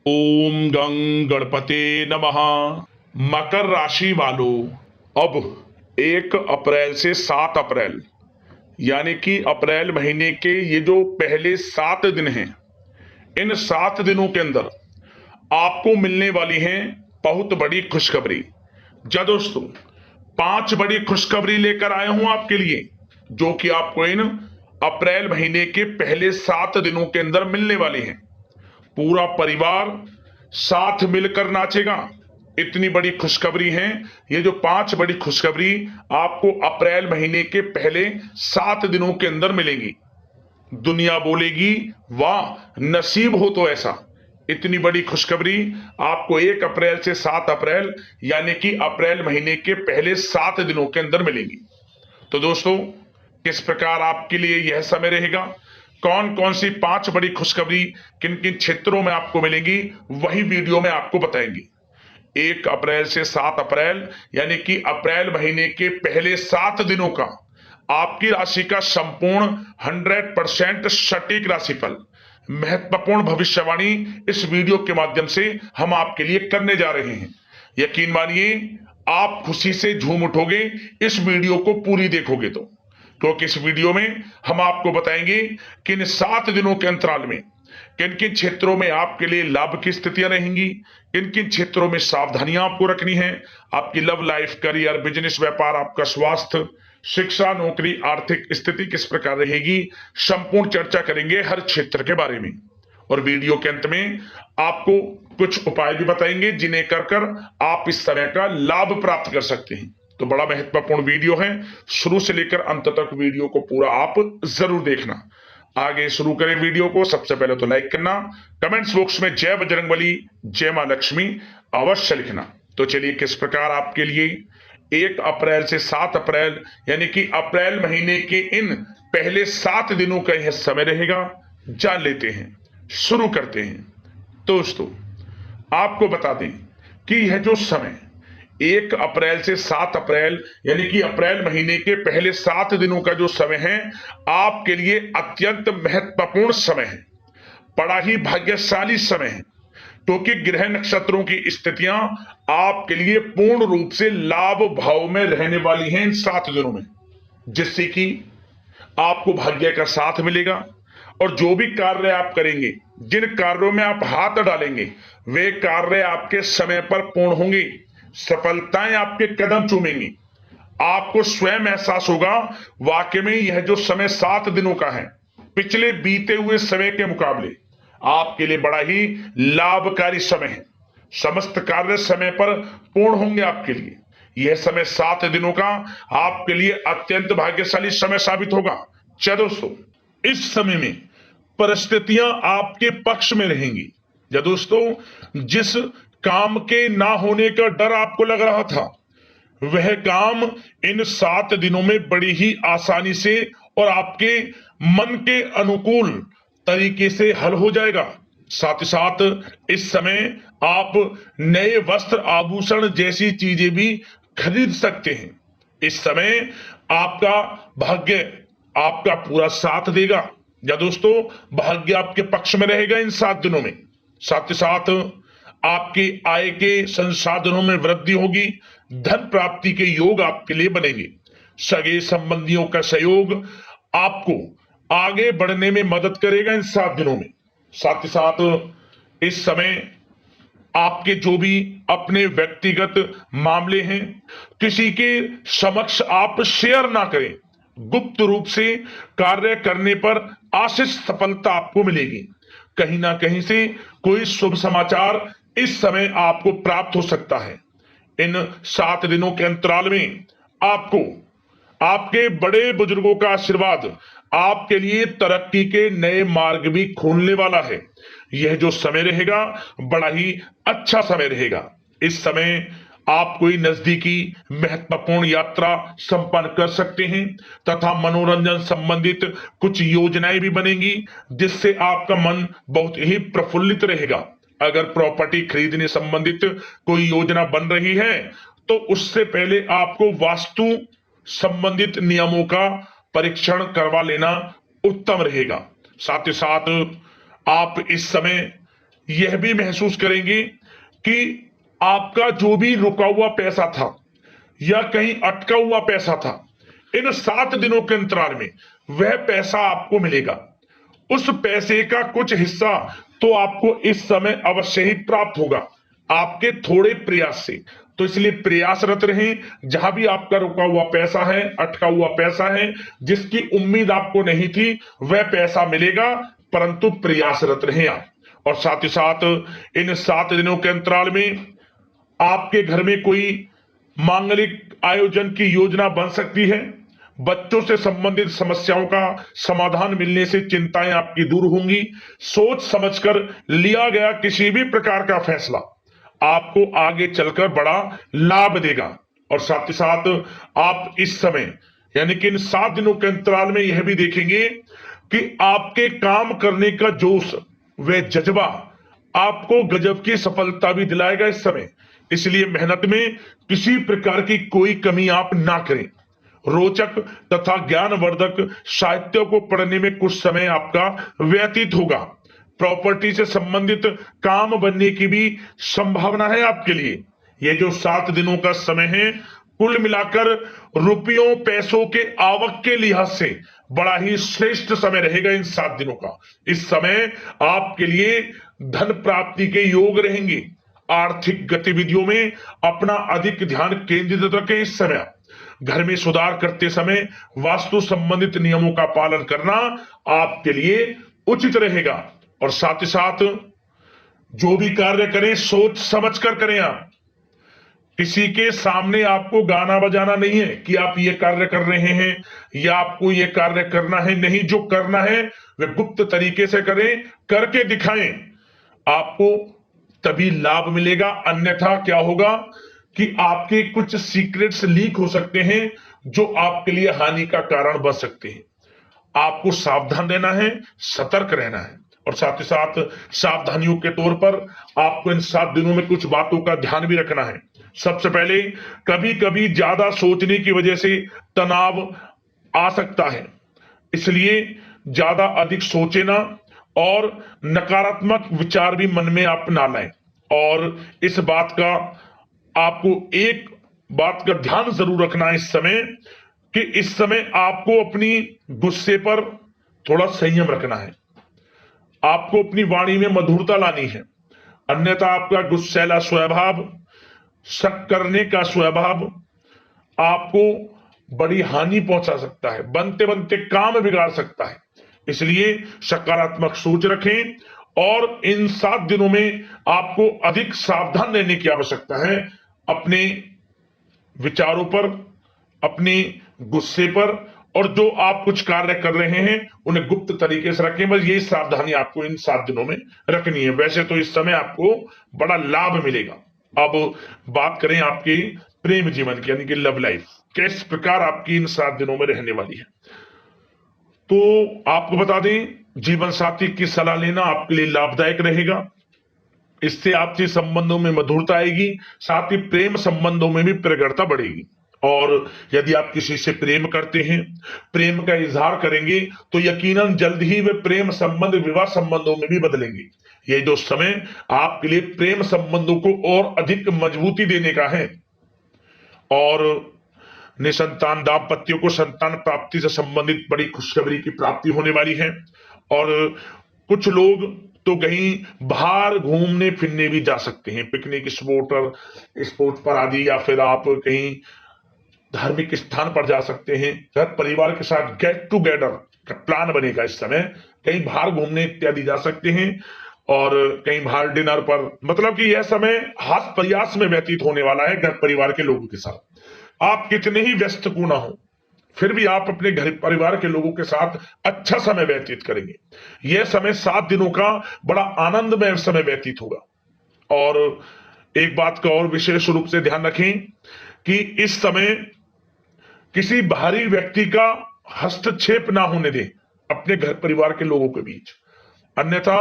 ओम गं गणपते नमः। मकर राशि वालों, अब 1 अप्रैल से 7 अप्रैल यानी कि अप्रैल महीने के ये जो पहले 7 दिन हैं, इन 7 दिनों के अंदर आपको मिलने वाली है बहुत बड़ी खुशखबरी। जा दोस्तों, 5 बड़ी खुशखबरी लेकर आया हूं आपके लिए, जो कि आपको इन अप्रैल महीने के पहले 7 दिनों के अंदर मिलने वाली हैं। पूरा परिवार साथ मिलकर नाचेगा। इतनी बड़ी खुशखबरी है। ये जो 5 बड़ी खुशखबरी आपको अप्रैल महीने के पहले 7 दिनों के अंदर मिलेंगी, दुनिया बोलेगी वाह, नसीब हो तो ऐसा। इतनी बड़ी खुशखबरी आपको 1 अप्रैल से 7 अप्रैल यानी कि अप्रैल महीने के पहले 7 दिनों के अंदर मिलेंगी। तो दोस्तों, किस प्रकार आपके लिए यह समय रहेगा, कौन कौन सी 5 बड़ी खुशखबरी किन किन क्षेत्रों में आपको मिलेंगी, वही वीडियो में आपको बताएंगे। 1 अप्रैल से 7 अप्रैल यानी कि अप्रैल महीने के पहले 7 दिनों का आपकी राशि का संपूर्ण 100% सटीक राशिफल, महत्वपूर्ण भविष्यवाणी इस वीडियो के माध्यम से हम आपके लिए करने जा रहे हैं। यकीन मानिए, आप खुशी से झूम उठोगे इस वीडियो को पूरी देखोगे तो, क्योंकि इस वीडियो में हम आपको बताएंगे कि इन 7 दिनों के अंतराल में किन किन क्षेत्रों में आपके लिए लाभ की स्थितियां रहेंगी, किन किन क्षेत्रों में सावधानियां आपको रखनी है। आपकी लव लाइफ, करियर, बिजनेस, व्यापार, आपका स्वास्थ्य, शिक्षा, नौकरी, आर्थिक स्थिति किस प्रकार रहेगी, संपूर्ण चर्चा करेंगे हर क्षेत्र के बारे में। और वीडियो के अंत में आपको कुछ उपाय भी बताएंगे जिन्हें कर कर आप इस समय का लाभ प्राप्त कर सकते हैं। तो बड़ा महत्वपूर्ण वीडियो है, शुरू से लेकर अंत तक वीडियो को पूरा आप जरूर देखना। आगे शुरू करें वीडियो को। सबसे पहले तो लाइक करना, कमेंट्स बॉक्स में जय बजरंगबली, जय मां लक्ष्मी अवश्य लिखना। तो चलिए, किस प्रकार आपके लिए 1 अप्रैल से 7 अप्रैल यानी कि अप्रैल महीने के इन पहले 7 दिनों का यह समय रहेगा, जान लेते हैं, शुरू करते हैं। दोस्तों, आपको बता दें कि यह जो समय 1 अप्रैल से 7 अप्रैल यानी कि अप्रैल महीने के पहले 7 दिनों का जो समय है, आपके लिए अत्यंत महत्वपूर्ण समय है, बड़ा ही भाग्यशाली समय है, क्योंकि ग्रह नक्षत्रों की स्थितियां आपके लिए पूर्ण रूप से लाभ भाव में रहने वाली हैं इन 7 दिनों में, जिससे कि आपको भाग्य का साथ मिलेगा। और जो भी कार्य आप करेंगे, जिन कार्यों में आप हाथ डालेंगे, वे कार्य आपके समय पर पूर्ण होंगे, सफलताएं आपके कदम चूमेंगी। आपको स्वयं एहसास होगा वाकई में यह जो समय 7 दिनों का है, पिछले बीते हुए समय के मुकाबले आपके लिए बड़ा ही लाभकारी समय है। समस्त कार्य समय पर पूर्ण होंगे आपके लिए। यह समय 7 दिनों का आपके लिए अत्यंत भाग्यशाली समय साबित होगा। चलो दोस्तों, इस समय में परिस्थितियां आपके पक्ष में रहेंगी। या दोस्तों, जिस काम के ना होने का डर आपको लग रहा था, वह काम इन 7 दिनों में बड़ी ही आसानी से और आपके मन के अनुकूल तरीके से हल हो जाएगा। साथ ही साथ इस समय आप नए वस्त्र, आभूषण जैसी चीजें भी खरीद सकते हैं। इस समय आपका भाग्य आपका पूरा साथ देगा। या दोस्तों, भाग्य आपके पक्ष में रहेगा इन 7 दिनों में। साथ ही साथ आपकी आय के संसाधनों में वृद्धि होगी, धन प्राप्ति के योग आपके लिए बनेंगे। सगे संबंधियों का सहयोग आपको आगे बढ़ने में मदद करेगा इन 7 दिनों में। साथ ही साथ इस समय आपके जो भी अपने व्यक्तिगत मामले हैं, किसी के समक्ष आप शेयर ना करें। गुप्त रूप से कार्य करने पर आशीष सफलता आपको मिलेगी। कहीं ना कहीं से कोई शुभ समाचार इस समय आपको प्राप्त हो सकता है। इन 7 दिनों के अंतराल में आपको आपके बड़े बुजुर्गों का आशीर्वाद आपके लिए तरक्की के नए मार्ग भी खोलने वाला है। यह जो समय रहेगा, बड़ा ही अच्छा समय रहेगा। इस समय आप कोई नजदीकी महत्वपूर्ण यात्रा संपन्न कर सकते हैं तथा मनोरंजन संबंधित कुछ योजनाएं भी बनेंगी, जिससे आपका मन बहुत ही प्रफुल्लित रहेगा। अगर प्रॉपर्टी खरीदने संबंधित कोई योजना बन रही है, तो उससे पहले आपको वास्तु संबंधित नियमों का परीक्षण करवा लेना उत्तम रहेगा। साथ ही साथ आप इस समय यह भी महसूस करेंगे कि आपका जो भी रुका हुआ पैसा था या कहीं अटका हुआ पैसा था, इन 7 दिनों के अंतराल में वह पैसा आपको मिलेगा। उस पैसे का कुछ हिस्सा तो आपको इस समय अवश्य ही प्राप्त होगा, आपके थोड़े प्रयास से। तो इसलिए प्रयासरत रहें। जहां भी आपका रुका हुआ पैसा है, अटका हुआ पैसा है, जिसकी उम्मीद आपको नहीं थी, वह पैसा मिलेगा, परंतु प्रयासरत रहें आप। और साथ ही साथ इन 7 दिनों के अंतराल में आपके घर में कोई मांगलिक आयोजन की योजना बन सकती है। बच्चों से संबंधित समस्याओं का समाधान मिलने से चिंताएं आपकी दूर होंगी। सोच समझकर लिया गया किसी भी प्रकार का फैसला आपको आगे चलकर बड़ा लाभ देगा। और साथ ही साथ आप इस समय यानी कि इन 7 दिनों के अंतराल में यह भी देखेंगे कि आपके काम करने का जोश व जज्बा आपको गजब की सफलता भी दिलाएगा इस समय। इसलिए मेहनत में किसी प्रकार की कोई कमी आप ना करें। रोचक तथा ज्ञानवर्धक साहित्य को पढ़ने में कुछ समय आपका व्यतीत होगा। प्रॉपर्टी से संबंधित काम बनने की भी संभावना है आपके लिए। ये जो 7 दिनों का समय है, कुल मिलाकर रुपयों पैसों के आवक के लिहाज से बड़ा ही श्रेष्ठ समय रहेगा इन 7 दिनों का। इस समय आपके लिए धन प्राप्ति के योग रहेंगे। आर्थिक गतिविधियों में अपना अधिक ध्यान केंद्रित रखें। इस समय घर में सुधार करते समय वास्तु संबंधित नियमों का पालन करना आपके लिए उचित रहेगा। और साथ ही साथ जो भी कार्य करें सोच समझकर करें। आप किसी के सामने आपको गाना बजाना नहीं है कि आप ये कार्य कर रहे हैं या आपको ये कार्य करना है। नहीं, जो करना है वह गुप्त तरीके से करें, करके दिखाएं। आपको तभी लाभ मिलेगा, अन्यथा क्या होगा कि आपके कुछ सीक्रेट्स लीक हो सकते हैं जो आपके लिए हानि का कारण बन सकते हैं। आपको सावधान रहना है, सतर्क रहना है। और साथ ही साथ सावधानियों के तौर पर आपको इन 7 दिनों में कुछ बातों का ध्यान भी रखना है। सबसे पहले, कभी कभी ज्यादा सोचने की वजह से तनाव आ सकता है, इसलिए ज्यादा अधिक सोचे ना और नकारात्मक विचार भी मन में आप ना लाएं। और इस बात का आपको एक बात का ध्यान जरूर रखना है इस समय कि इस समय आपको अपनी गुस्से पर थोड़ा संयम रखना है। आपको अपनी वाणी में मधुरता लानी है, अन्यथा आपका गुस्सैला स्वभाव, शक करने का स्वभाव आपको बड़ी हानि पहुंचा सकता है, बनते बनते काम बिगाड़ सकता है। इसलिए सकारात्मक सोच रखें और इन 7 दिनों में आपको अधिक सावधान रहने की आवश्यकता है। अपने विचारों पर, अपने गुस्से पर, और जो आप कुछ कार्य कर रहे हैं उन्हें गुप्त तरीके से रखें। बस यही सावधानी आपको इन 7 दिनों में रखनी है। वैसे तो इस समय आपको बड़ा लाभ मिलेगा। अब बात करें आपके प्रेम जीवन की, यानी कि लव लाइफ किस प्रकार आपकी इन 7 दिनों में रहने वाली है। तो आपको बता दें, जीवन साथी की सलाह लेना आपके लिए लाभदायक रहेगा। इससे आपसी संबंधों में मधुरता आएगी, साथ ही प्रेम संबंधों में भी प्रगाढ़ता बढ़ेगी। और यदि आप किसी से प्रेम करते हैं, प्रेम का इजहार करेंगे, तो यकीनन जल्द ही वे प्रेम संबंध विवाह संबंधों में भी बदलेंगे। ये जो समय आपके लिए प्रेम संबंधों को और अधिक मजबूती देने का है। और निसंतान दाम्पत्यों को संतान प्राप्ति से संबंधित बड़ी खुशखबरी की प्राप्ति होने वाली है। और कुछ लोग तो कहीं बाहर घूमने फिरने भी जा सकते हैं, पिकनिक स्पॉट पर आदि, या फिर आप कहीं धार्मिक स्थान पर जा सकते हैं। घर परिवार के साथ गेट टुगेदर का प्लान बनेगा इस समय। कहीं बाहर घूमने इत्यादि जा सकते हैं और कहीं बाहर डिनर पर, मतलब कि यह समय हास प्रयास में व्यतीत होने वाला है घर परिवार के लोगों के साथ। आप कितने ही व्यस्त क्यों ना हो, फिर भी आप अपने घर परिवार के लोगों के साथ अच्छा समय व्यतीत करेंगे। यह समय 7 दिनों का बड़ा आनंदमय समय व्यतीत होगा। और एक बात का और विशेष रूप से ध्यान रखें कि इस समय किसी बाहरी व्यक्ति का हस्तक्षेप ना होने दें अपने घर परिवार के लोगों के बीच, अन्यथा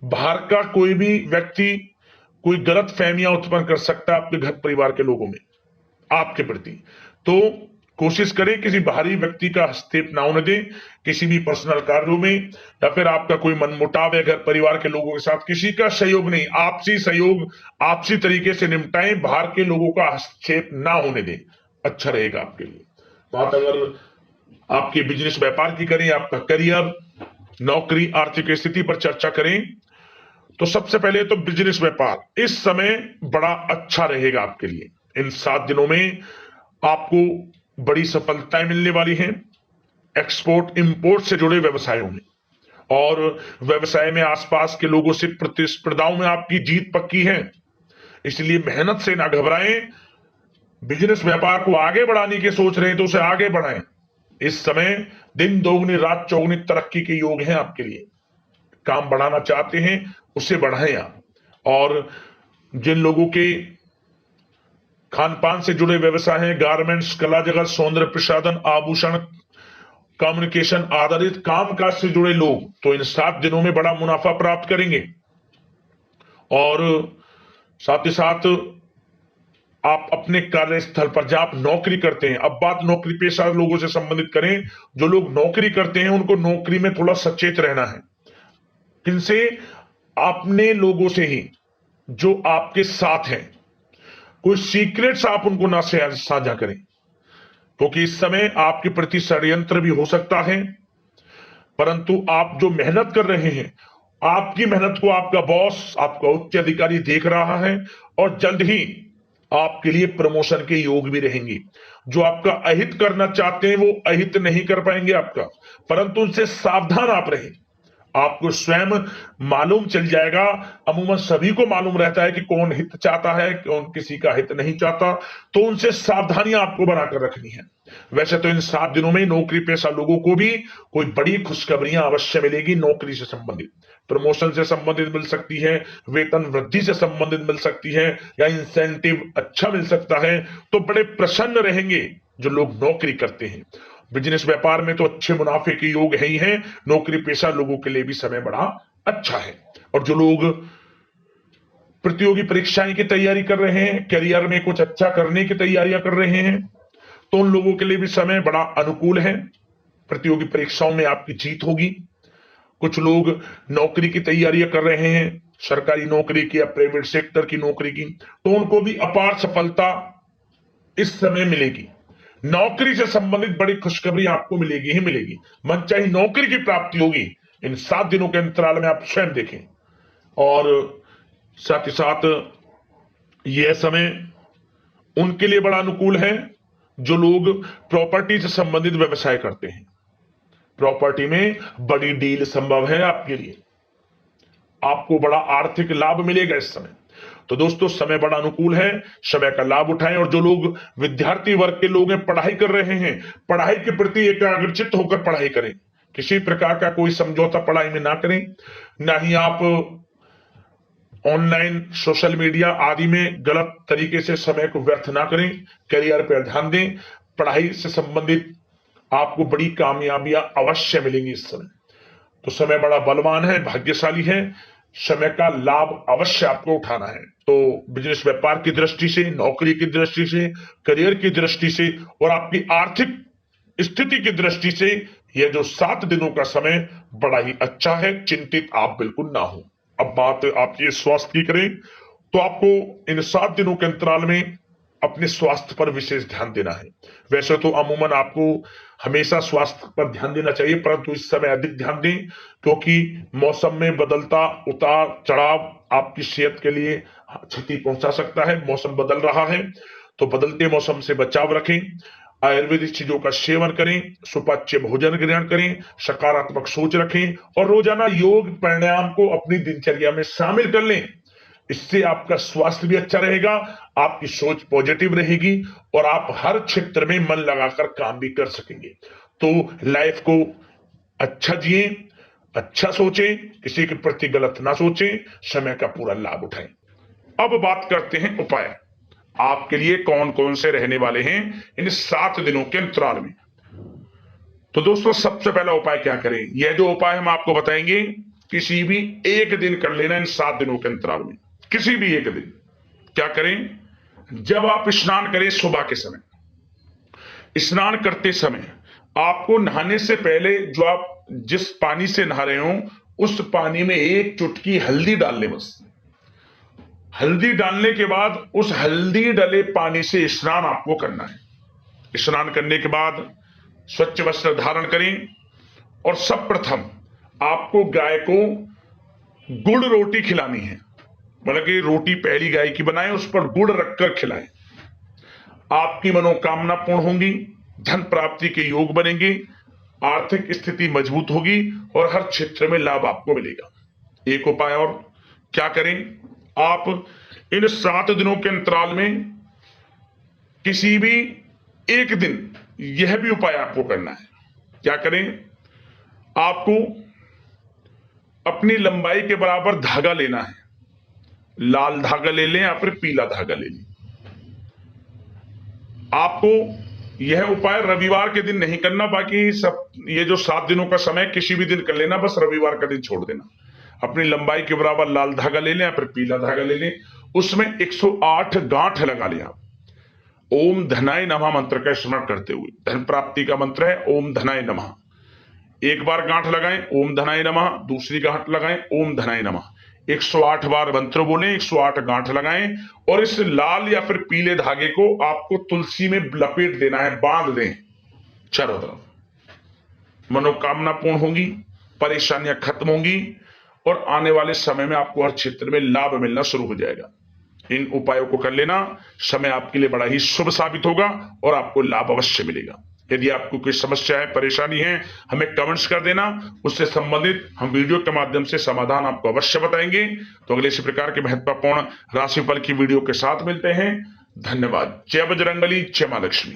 बाहर का कोई भी व्यक्ति कोई गलत फहमियां उत्पन्न कर सकता है आपके घर परिवार के लोगों में आपके प्रति। तो कोशिश करें किसी बाहरी व्यक्ति का हस्तक्षेप ना होने दें किसी भी पर्सनल कार्यों में, या फिर आपका कोई मनमुटाव है घर परिवार के लोगों के साथ, किसी का सहयोग नहीं, आपसी सहयोग आपसी तरीके से निपटाएं, बाहर के लोगों का हस्तक्षेप ना होने दें, अच्छा रहेगा आपके लिए। बात अगर आपके बिजनेस व्यापार की करें, आपका करियर, नौकरी, आर्थिक स्थिति पर चर्चा करें, तो सबसे पहले तो बिजनेस व्यापार इस समय बड़ा अच्छा रहेगा आपके लिए। इन 7 दिनों में आपको बड़ी सफलताएं मिलने वाली हैं एक्सपोर्ट इंपोर्ट से जुड़े व्यवसायों में, और व्यवसाय में आसपास के लोगों से प्रतिस्पर्धाओं में आपकी जीत पक्की है, इसलिए मेहनत से ना घबराएं। बिजनेस व्यापार को आगे बढ़ाने की सोच रहे हैं तो उसे आगे बढ़ाएं। इस समय दिन दोगुनी रात चौगुनी तरक्की के योग हैं आपके लिए। काम बढ़ाना चाहते हैं उसे बढ़ाएं आप। और जिन लोगों के खान पान से जुड़े व्यवसाय हैं, गारमेंट्स, कला जगत, सौंदर्य प्रसाधन, आभूषण, कम्युनिकेशन आधारित कामकाज से जुड़े लोग, तो इन 7 दिनों में बड़ा मुनाफा प्राप्त करेंगे। और साथ ही साथ आप अपने कार्यस्थल पर जहां आप नौकरी करते हैं, अब बात नौकरी पेशा लोगों से संबंधित करें, जो लोग नौकरी करते हैं उनको नौकरी में थोड़ा सचेत रहना है। किनसे? अपने लोगों से ही जो आपके साथ हैं। कोई सीक्रेट्स आप उनको ना साझा करें, क्योंकि इस समय आपके प्रति षड्यंत्र भी हो सकता है। परंतु आप जो मेहनत कर रहे हैं, आपकी मेहनत को आपका बॉस, आपका उच्च अधिकारी देख रहा है, और जल्द ही आपके लिए प्रमोशन के योग भी रहेंगे। जो आपका अहित करना चाहते हैं वो अहित नहीं कर पाएंगे आपका, परंतु उनसे सावधान आप रहें। आपको स्वयं मालूम चल जाएगा, अमूमन सभी को मालूम रहता है कि कौन हित चाहता है, कौन किसी का हित नहीं चाहता, तो उनसे सावधानियां आपको बनाकर रखनी है। वैसे तो इन 7 दिनों में नौकरी पेशा लोगों को भी कोई बड़ी खुशखबरियां अवश्य मिलेगी। नौकरी से संबंधित, प्रमोशन से संबंधित मिल सकती है, वेतन वृद्धि से संबंधित मिल सकती है, या इंसेंटिव अच्छा मिल सकता है, तो बड़े प्रसन्न रहेंगे जो लोग नौकरी करते हैं। बिजनेस व्यापार में तो अच्छे मुनाफे के योग है ही हैं, नौकरी पेशा लोगों के लिए भी समय बड़ा अच्छा है। और जो लोग प्रतियोगी परीक्षाएं की तैयारी कर रहे हैं, करियर में कुछ अच्छा करने की तैयारियां कर रहे हैं, तो उन लोगों के लिए भी समय बड़ा अनुकूल है। प्रतियोगी परीक्षाओं में आपकी जीत होगी। कुछ लोग नौकरी की तैयारियां कर रहे हैं, सरकारी नौकरी की या प्राइवेट सेक्टर की नौकरी की, तो उनको भी अपार सफलता इस समय मिलेगी। नौकरी से संबंधित बड़ी खुशखबरी आपको मिलेगी ही मिलेगी। मनचाही नौकरी की प्राप्ति होगी इन 7 दिनों के अंतराल में, आप स्वयं देखें। और साथ ही साथ यह समय उनके लिए बड़ा अनुकूल है जो लोग प्रॉपर्टी से संबंधित व्यवसाय करते हैं। प्रॉपर्टी में बड़ी डील संभव है आपके लिए, आपको बड़ा आर्थिक लाभ मिलेगा इस समय। तो दोस्तों समय बड़ा अनुकूल है, समय का लाभ उठाएं। और जो लोग विद्यार्थी वर्ग के लोग हैं, पढ़ाई कर रहे हैं, पढ़ाई के प्रति एकाग्रचित्त होकर पढ़ाई करें। किसी प्रकार का कोई समझौता पढ़ाई में ना करें, ना ही आप ऑनलाइन सोशल मीडिया आदि में गलत तरीके से समय को व्यर्थ ना करें। करियर पर ध्यान दें। पढ़ाई से संबंधित आपको बड़ी कामयाबियां अवश्य मिलेंगी इस समय। तो समय बड़ा बलवान है, भाग्यशाली है, समय का लाभ अवश्य आपको उठाना है। तो बिजनेस व्यापार की दृष्टि से, नौकरी की दृष्टि से, करियर की दृष्टि से और आपकी आर्थिक स्थिति की दृष्टि से यह जो 7 दिनों का समय बड़ा ही अच्छा है। चिंतित आप बिल्कुल ना हो। अब बात आपकी स्वास्थ्य की करें तो आपको इन 7 दिनों के अंतराल में अपने स्वास्थ्य पर विशेष ध्यान देना है। वैसे तो अमूमन आपको हमेशा स्वास्थ्य पर ध्यान देना चाहिए, परंतु इस समय अधिक ध्यान दें, क्योंकि मौसम में बदलता उतार चढ़ाव आपकी सेहत के लिए क्षति पहुंचा सकता है। मौसम बदल रहा है, तो बदलते मौसम से बचाव रखें। आयुर्वेदिक चीजों का सेवन करें, सुपाच्य भोजन ग्रहण करें, सकारात्मक सोच रखें और रोजाना योग प्राणायाम को अपनी दिनचर्या में शामिल कर लें। इससे आपका स्वास्थ्य भी अच्छा रहेगा, आपकी सोच पॉजिटिव रहेगी और आप हर क्षेत्र में मन लगाकर काम भी कर सकेंगे। तो लाइफ को अच्छा जिए, अच्छा सोचें, किसी के प्रति गलत ना सोचें, समय का पूरा लाभ उठाएं। अब बात करते हैं उपाय आपके लिए कौन कौन से रहने वाले हैं इन 7 दिनों के अंतराल में। तो दोस्तों सबसे पहला उपाय क्या करें, यह जो उपाय हम आपको बताएंगे किसी भी एक दिन कर लेना इन 7 दिनों के अंतराल में। किसी भी एक दिन क्या करें, जब आप स्नान करें सुबह के समय, स्नान करते समय आपको नहाने से पहले जो आप जिस पानी से नहा रहे हो उस पानी में एक चुटकी हल्दी डाल ले। बस हल्दी डालने के बाद उस हल्दी डले पानी से स्नान आपको करना है। स्नान करने के बाद स्वच्छ वस्त्र धारण करें और सब प्रथम आपको गाय को गुड़ रोटी खिलानी है। मतलब कि रोटी पहली गाय की बनाएं, उस पर गुड़ रखकर खिलाएं। आपकी मनोकामना पूर्ण होंगी, धन प्राप्ति के योग बनेंगे, आर्थिक स्थिति मजबूत होगी और हर क्षेत्र में लाभ आपको मिलेगा। एक उपाय और क्या करें, आप इन 7 दिनों के अंतराल में किसी भी एक दिन यह भी उपाय आपको करना है। क्या करें, आपको अपनी लंबाई के बराबर धागा लेना है। लाल धागा ले लें या फिर पीला धागा ले लें। आपको यह उपाय रविवार के दिन नहीं करना, बाकी सब ये जो 7 दिनों का समय किसी भी दिन कर लेना, बस रविवार का दिन छोड़ देना। अपनी लंबाई के बराबर लाल धागा ले लें या फिर पीला धागा ले लें, उसमें 108 गांठ लगा लें। आप ओम धनाय नमः मंत्र का स्मरण करते हुए, धन प्राप्ति का मंत्र है ओम धनाय नमः। एक बार गांठ लगाएं ओम धनाय नमः, दूसरी गांठ लगाएं ओम धनाय नमः। 108 बार मंत्र बोलें, 108 गांठ लगाएं और इस लाल या फिर पीले धागे को आपको तुलसी में लपेट देना है, बांध दें चारों तरफ। मनोकामना पूर्ण होंगी, परेशानियां खत्म होंगी और आने वाले समय में आपको हर क्षेत्र में लाभ मिलना शुरू हो जाएगा। इन उपायों को कर लेना, समय आपके लिए बड़ा ही शुभ साबित होगा और आपको लाभ अवश्य मिलेगा। यदि आपको कोई समस्या है, परेशानी है, हमें कमेंट्स कर देना, उससे संबंधित हम वीडियो के माध्यम से समाधान आपको अवश्य बताएंगे। तो अगले इसी प्रकार के महत्वपूर्ण राशिफल की वीडियो के साथ मिलते हैं। धन्यवाद। जय बजरंगबली, जय मां लक्ष्मी।